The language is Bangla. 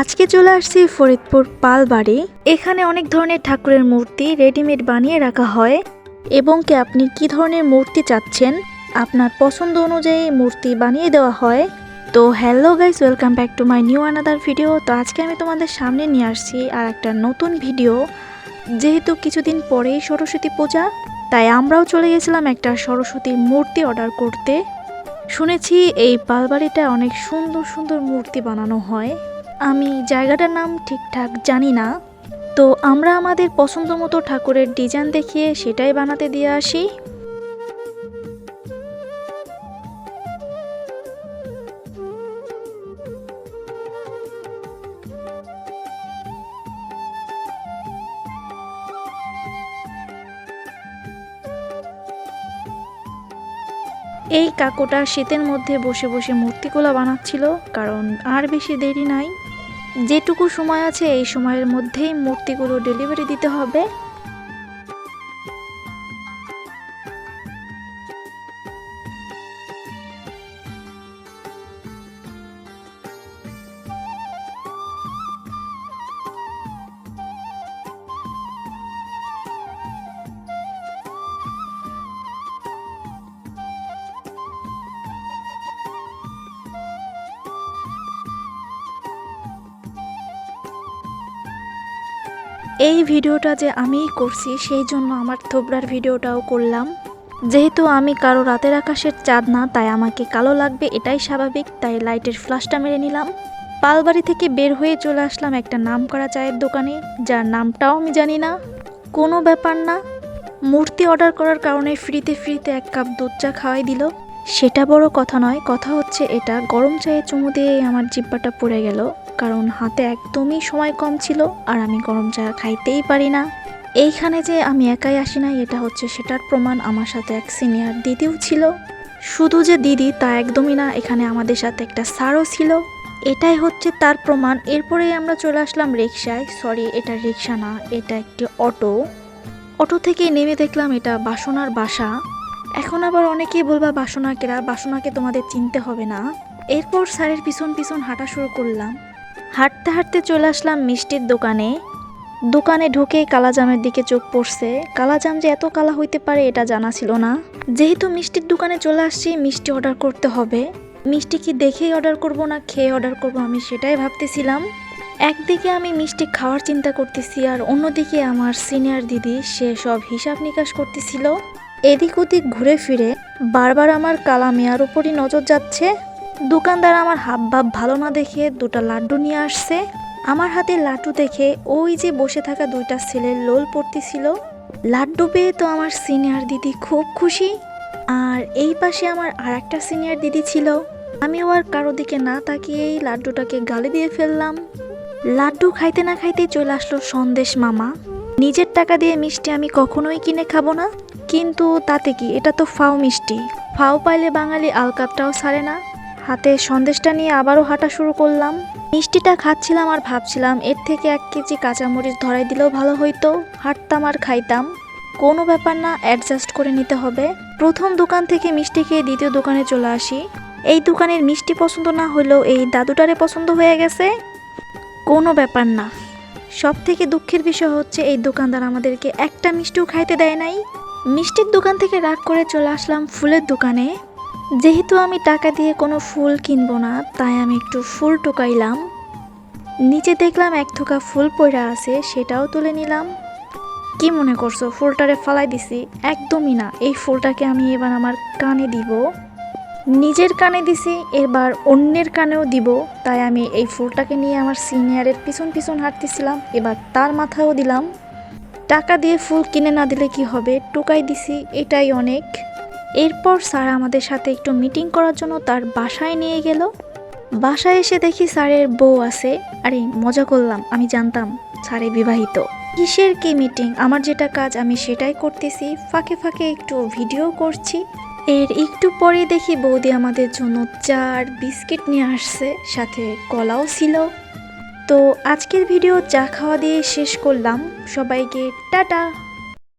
আজকে চলে আসছি ফরিদপুর পালবাড়ি। এখানে অনেক ধরনের ঠাকুরের মূর্তি রেডিমেড বানিয়ে রাখা হয় এবং কি আপনি কি ধরনের মূর্তি চাচ্ছেন আপনার পছন্দ অনুযায়ী মূর্তি বানিয়ে দেওয়া হয়। তো hello guys, welcome back to my new another video. তো আজকে আমি তোমাদের সামনে নিয়ে আসছি আর একটা নতুন ভিডিও। যেহেতু কিছুদিন পরেই সরস্বতী পূজা, তাই আমরাও চলে গেছিলাম একটা সরস্বতীর মূর্তি অর্ডার করতে। শুনেছি এই পালবাড়িটা অনেক সুন্দর সুন্দর মূর্তি বানানো হয়। আমি জায়গাটার নাম ঠিকঠাক জানি না। তো আমরা আমাদের পছন্দ মতো ঠাকুরের ডিজাইন দেখিয়ে সেটাই বানাতে দিয়ে আসি। এই কাকুটা শীতের মধ্যে বসে বসে মূর্তিগুলো বানাচ্ছিল, কারণ আর বেশি দেরি নাই। যেটুকু সময় আছে এই সময়ের মধ্যেই মূর্তিগুলো ডেলিভারি দিতে হবে। এই ভিডিওটা যে আমিই করছি সেই জন্য আমার থোবরার ভিডিওটাও করলাম। যেহেতু আমি কারো রাতের আকাশের চাঁদ না, তাই আমাকে কালো লাগবে, এটাই স্বাভাবিক। তাই লাইটের ফ্ল্যাশটা মেরে নিলাম। পালবাড়ি থেকে বের হয়ে চলে আসলাম একটা নামকরা চায়ের দোকানে, যার নামটাও আমি জানি না। কোনো ব্যাপার না, মূর্তি অর্ডার করার কারণে ফ্রিতে ফ্রিতে এক কাপ দুধ চা খাওয়াই দিল। সেটা বড় কথা নয়, কথা হচ্ছে এটা গরম চায়ে চুমু দিয়ে আমার জিহ্বাটা পড়ে গেল, কারণ হাতে একদমই সময় কম ছিল আর আমি গরম চা খাইতেই পারি না। এইখানে যে আমি একাই আসি না, এটা হচ্ছে সেটার প্রমাণ। আমার সাথে এক সিনিয়র দিদিও ছিল। শুধু যে দিদি তা একদমই না, এখানে আমাদের সাথে একটা স্যারও ছিল। এটাই হচ্ছে তার প্রমাণ। এরপরেই আমরা চলে আসলাম রিকশায়। সরি, এটা রিকশা না, এটা একটি অটো। অটো থেকে নেমে দেখলাম এটা বাসনার বাসা। এখন আবার অনেকেই বলবা বাসনা কেরা, বাসনাকে তোমাদের চিনতে হবে না। এরপর স্যারের পিছন পিছন হাঁটা শুরু করলাম। হাঁটতে হাঁটতে চলে আসলাম মিষ্টির দোকানে। দোকানে ঢুকে কালাজামের দিকে চোখ পড়ছে। কালাজাম যে এত কালা হইতে পারে এটা জানা ছিল না। যেহেতু মিষ্টির দোকানে চলে আসছি, মিষ্টি অর্ডার করতে হবে। মিষ্টি কি দেখেই অর্ডার করব না খেয়ে অর্ডার করব, আমি সেটাই ভাবতেছিলাম। একদিকে আমি মিষ্টি খাওয়ার চিন্তা করতেছি আর অন্যদিকে আমার সিনিয়র দিদি সে সব হিসাব নিকাশ করতেছিল। এদিক ওদিক ঘুরে ফিরে বারবার আমার কালা মেয়ার উপরই নজর যাচ্ছে। দোকানদার আমার হাবভাব ভালো না দেখে দুটো লাড্ডু নিয়ে আসছে। আমার হাতে লাড্ডু দেখে ওই যে বসে থাকা দুইটা ছেলের লোল পড়তেছিল। লাড্ডু পেয়ে তো আমার সিনিয়র দিদি খুব খুশি। আর এই পাশে আমার আর একটা সিনিয়র দিদি ছিল। আমিও আর কারো দিকে না তাকিয়েই লাড্ডুটাকে গালে দিয়ে ফেললাম। লাড্ডু খাইতে না খাইতে চলে আসলো সন্দেশ মামা। নিজের টাকা দিয়ে মিষ্টি আমি কখনোই কিনে খাবো না, কিন্তু তাতে কি, এটা তো ফাও মিষ্টি। ফাও পাইলে বাঙালি আলকাপটাও ছাড়ে না। হাতে সন্দেশটা নিয়ে আবারও হাঁটা শুরু করলাম। মিষ্টিটা খাচ্ছিলাম আর ভাবছিলাম এর থেকে 1 কেজি কাঁচামরিচ ধরাই দিলেও ভালো হইতো। হাঁটতাম আর খাইতাম, কোনো ব্যাপার না, অ্যাডজাস্ট করে নিতে হবে। প্রথম দোকান থেকে মিষ্টি খেয়ে দ্বিতীয় দোকানে চলে আসি। এই দোকানের মিষ্টি পছন্দ না হলেও এই দাদুটারে পছন্দ হয়ে গেছে। কোনো ব্যাপার না। সব থেকে দুঃখের বিষয় হচ্ছে এই দোকানদার আমাদেরকে একটা মিষ্টিও খাইতে দেয় নাই। মিষ্টির দোকান থেকে রাগ করে চলে আসলাম ফুলের দোকানে। যেহেতু আমি টাকা দিয়ে কোনো ফুল কিনবো না, তাই আমি একটু ফুল টোকাইলাম। নিচে দেখলাম 1 থোকা ফুল পড়া আছে, সেটাও তুলে নিলাম। কি মনে করছো ফুলটারে ফালাই দিছি? একদমই না, এই ফুলটাকে আমি এবার আমার কানে দিব। নিজের কানে দিছি, এবার অন্যের কানেও দিব। তাই আমি এই ফুলটাকে নিয়ে আমার সিনিয়রের পিছন পিছন হাঁটতেছিলাম, এবার তার মাথায়ও দিলাম। টাকা দিয়ে ফুল কিনে না দিলে কি হবে, টোকাই দিছি, এটাই অনেক। এরপর স্যার আমাদের সাথে একটু মিটিং করার জন্য তার বাসায় নিয়ে গেল। বাসায় এসে দেখি স্যারের বউ আছে। আরে মজা করলাম, আমি জানতাম স্যারে বিবাহিত। কিসের কি মিটিং, আমার যেটা কাজ আমি সেটাই করতেছি, ফাঁকে ফাঁকে একটু ভিডিও করছি। এর একটু পরে দেখি বৌদি আমাদের জন্য চা আর বিস্কিট নিয়ে আসছে, সাথে কলাও ছিল। তো আজকের ভিডিও চা খাওয়া দিয়ে শেষ করলাম। সবাইকে টাটা।